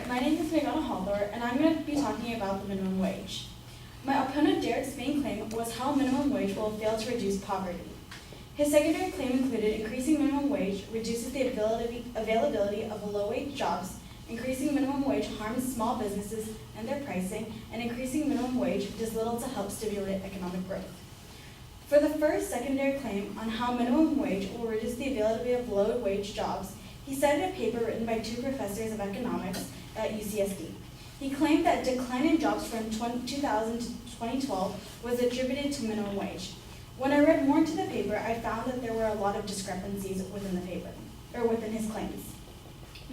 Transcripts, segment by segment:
my name is Meghana and I'm going to be talking about the minimum wage. My opponent Derek's main claim was how minimum wage will fail to reduce poverty. His secondary claim included increasing minimum wage reduces the availability of low-wage jobs, increasing minimum wage harms small businesses and their pricing, and increasing minimum wage does little to help stimulate economic growth. For the first secondary claim on how minimum wage will reduce the availability of low-wage jobs, he cited a paper written by two professors of economics at UCSD. He claimed that decline in jobs from 2000 to 2012 was attributed to minimum wage. When I read more into the paper, I found that there were a lot of discrepancies within the paper, or within his claims.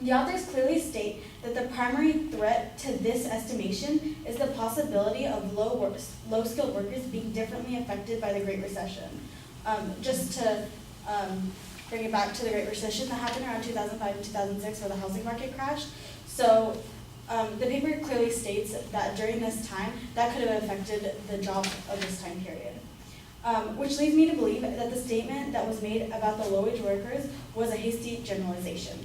The authors clearly state that the primary threat to this estimation is the possibility of low-skilled workers being differently affected by the Great Recession. Just to bring it back to the Great Recession that happened around 2005 and 2006 where the housing market crashed. So the paper clearly states that during this time, that could have affected the jobs of this time period. Which leads me to believe that the statement that was made about the low-wage workers was a hasty generalization.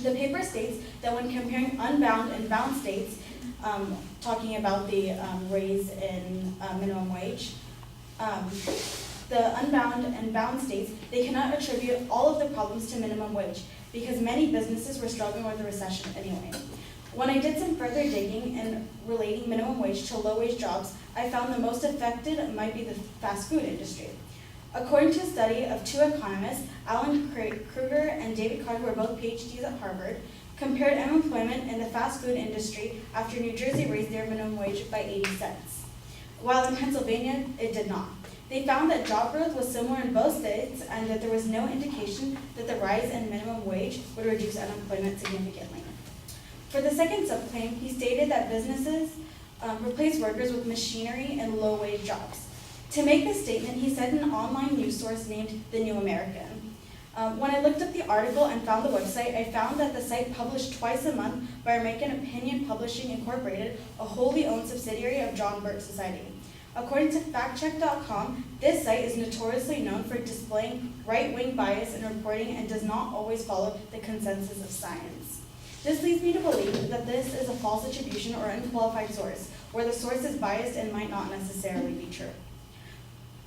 The paper states that when comparing unbound and bound states, talking about the raise in minimum wage, the unbound and bound states, they cannot attribute all of the problems to minimum wage because many businesses were struggling with the recession anyway. When I did some further digging and relating minimum wage to low-wage jobs, I found the most affected might be the fast food industry. According to a study of two economists, Alan Kruger and David Card, who are both PhDs at Harvard, compared unemployment in the fast food industry after New Jersey raised their minimum wage by 80 cents, while in Pennsylvania it did not. They found that job growth was similar in both states and that there was no indication that the rise in minimum wage would reduce unemployment significantly. For the second subclaim, he stated that businesses replace workers with machinery and low-wage jobs. To make this statement, he cited an online news source named The New American. When I looked up the article and found the website, I found that the site published twice a month by American Opinion Publishing Incorporated, a wholly owned subsidiary of John Birch Society. According to factcheck.com, this site is notoriously known for displaying right-wing bias in reporting and does not always follow the consensus of science. This leads me to believe that this is a false attribution or unqualified source, where the source is biased and might not necessarily be true.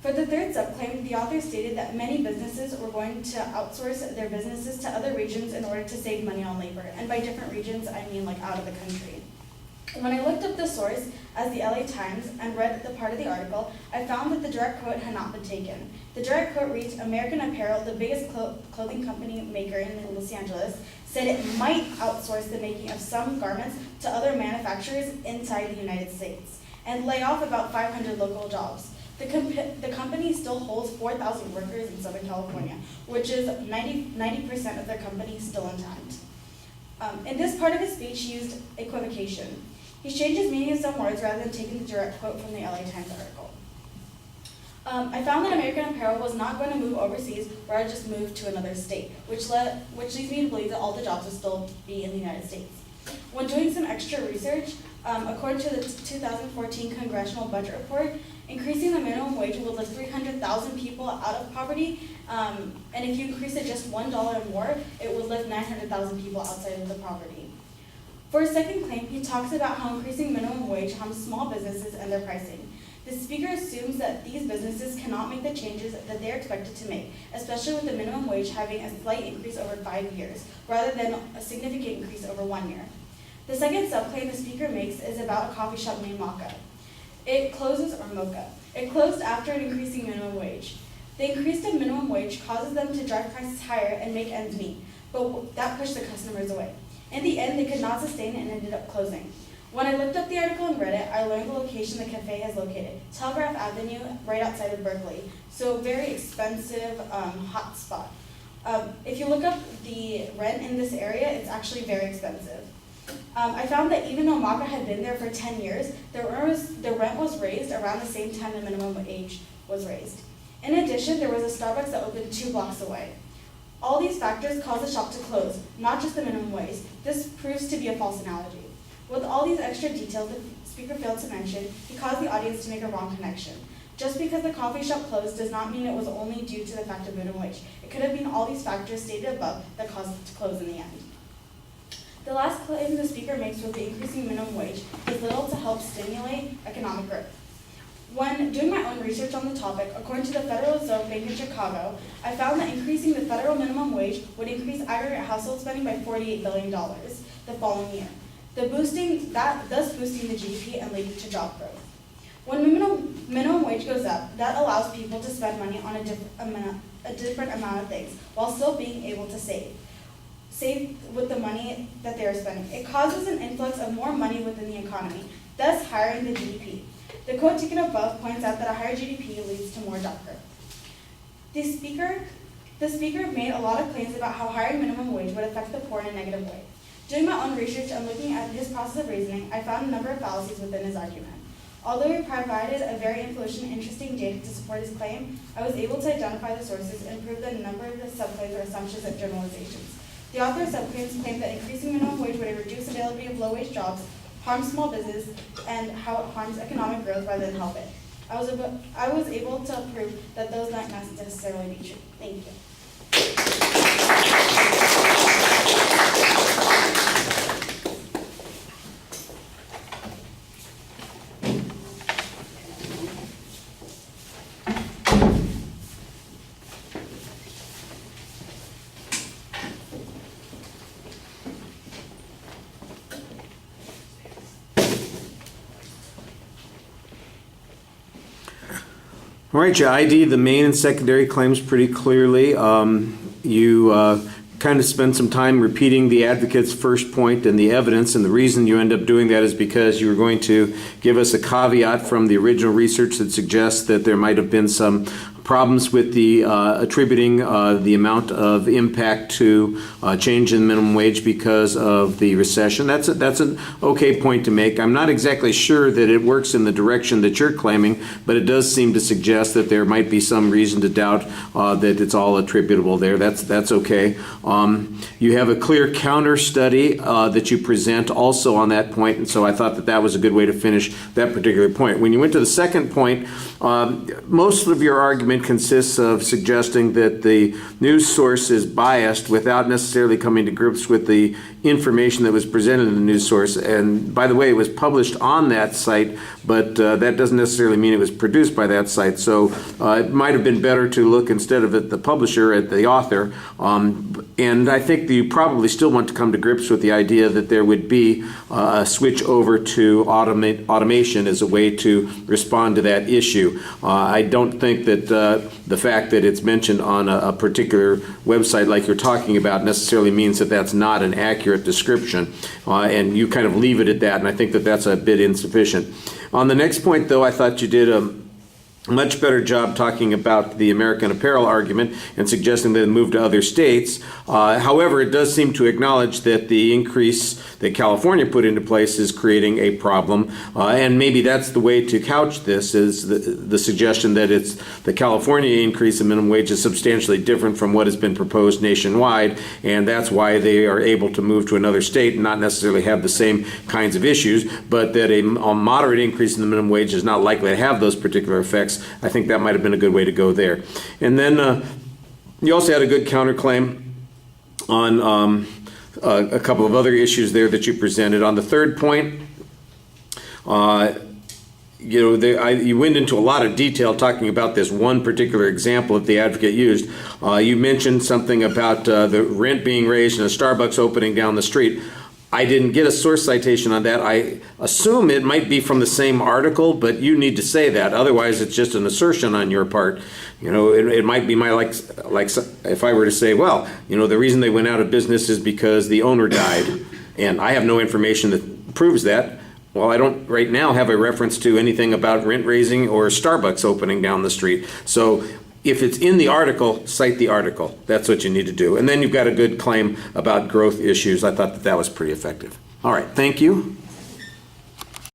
For the third subclaim, the author stated that many businesses were going to outsource their businesses to other regions in order to save money on labor. And by different regions, I mean like out of the country. When I looked up the source as the LA Times and read the part of the article, I found that the direct quote had not been taken. The direct quote reads, American Apparel, the biggest clothing company maker in Los Angeles, said it might outsource the making of some garments to other manufacturers inside the United States and lay off about 500 local jobs. The company still holds 4,000 workers in Southern California, which is 90% of their company still intact. In this part of his speech, he used equivocation. He changed his meaning of some words rather than taking the direct quote from the LA Times article. I found that American Apparel was not going to move overseas, rather just move to another state, which leads me to believe that all the jobs will still be in the United States. When doing some extra research, according to the 2014 Congressional Budget Report, increasing the minimum wage will lift 300,000 people out of poverty, and if you increase it just $1 more, it would lift 900,000 people outside of the poverty. For his second claim, he talks about how increasing minimum wage harms small businesses and their pricing. The speaker assumes that these businesses cannot make the changes that they are expected to make, especially with the minimum wage having a slight increase over 5 years, rather than a significant increase over 1 year. The second subclaim the speaker makes is about a coffee shop named Mocha. It closes after an increasing minimum wage. The increase in minimum wage causes them to drive prices higher and make ends meet, but that pushed the customers away. In the end, they could not sustain it and ended up closing. When I looked up the article and read it, I learned the location the cafe has located, Telegraph Avenue, right outside of Berkeley. So very expensive, hot spot. If you look up the rent in this area, it's actually very expensive. I found that even though Maca had been there for 10 years, the rent was raised around the same time the minimum wage was raised. In addition, there was a Starbucks that opened 2 blocks away. All these factors caused the shop to close, not just the minimum wage. This proves to be a false analogy. With all these extra details the speaker failed to mention, he caused the audience to make a wrong connection. Just because the coffee shop closed does not mean it was only due to the fact of minimum wage. It could have been all these factors stated above that caused it to close in the end. The last claim the speaker makes with the increasing minimum wage does little to help stimulate economic growth. When doing my own research on the topic, according to the Federal Reserve Bank in Chicago, I found that increasing the federal minimum wage would increase aggregate household spending by $48 billion the following year, thus boosting the GDP and leading to job growth. When minimum wage goes up, that allows people to spend money on a different amount of things while still being able to save with the money that they are spending. It causes an influx of more money within the economy, thus higher the GDP. The quote taken above points out that a higher GDP leads to more job growth. The speaker made a lot of claims about how higher minimum wage would affect the poor in a negative way. Doing my own research and looking at his process of reasoning, I found a number of fallacies within his argument. Although he provided a very influential and interesting data to support his claim, I was able to identify the sources and prove that a number of the subclaims are assumptions and generalizations. The author of subclaims claimed that increasing minimum wage would reduce availability of low-wage jobs, harm small business, and how it harms economic growth rather than help it. I was able to prove that those might not necessarily be true. Thank you. All right, you ID the main and secondary claims pretty clearly. You kind of spend some time repeating the advocate's first point and the evidence, and the reason you end up doing that is because you were going to give us a caveat from the original research that suggests that there might have been some problems with the attributing the amount of impact to change in minimum wage because of the recession. That's an okay point to make. I'm not exactly sure that it works in the direction that you're claiming, but it does seem to suggest that there might be some reason to doubt that it's all attributable there. That's okay. You have a clear counter study that you present also on that point, and so I thought that that was a good way to finish that particular point. When you went to the second point, most of your argument consists of suggesting that the news source is biased without necessarily coming to grips with the information that was presented in the news source. And by the way, it was published on that site, but that doesn't necessarily mean it was produced by that site. So it might have been better to look instead of at the publisher, at the author. And I think that you probably still want to come to grips with the idea that there would be a switch over to automation as a way to respond to that issue. I don't think that the fact that it's mentioned on a particular website like you're talking about necessarily means that that's not an accurate description. And you kind of leave it at that, and I think that that's a bit insufficient. On the next point, though, I thought you did a much better job talking about the American Apparel argument and suggesting that it moved to other states. However, it does seem to acknowledge that the increase that California put into place is creating a problem. And maybe that's the way to couch this, is the suggestion that it's the California increase in minimum wage is substantially different from what has been proposed nationwide, and that's why they are able to move to another state and not necessarily have the same kinds of issues, but that a moderate increase in the minimum wage is not likely to have those particular effects. I think that might have been a good way to go there. And then you also had a good counterclaim on a couple of other issues there that you presented. On the third point, you went into a lot of detail talking about this one particular example that the advocate used. You mentioned something about the rent being raised and a Starbucks opening down the street. I didn't get a source citation on that. I assume it might be from the same article, but you need to say that. Otherwise, it's just an assertion on your part. It might be like if I were to say, well, the reason they went out of business is because the owner died, and I have no information that proves that. Well, I don't right now have a reference to anything about rent raising or Starbucks opening down the street. So if it's in the article, cite the article. That's what you need to do. And then you've got a good claim about growth issues. I thought that was pretty effective. All right, thank you.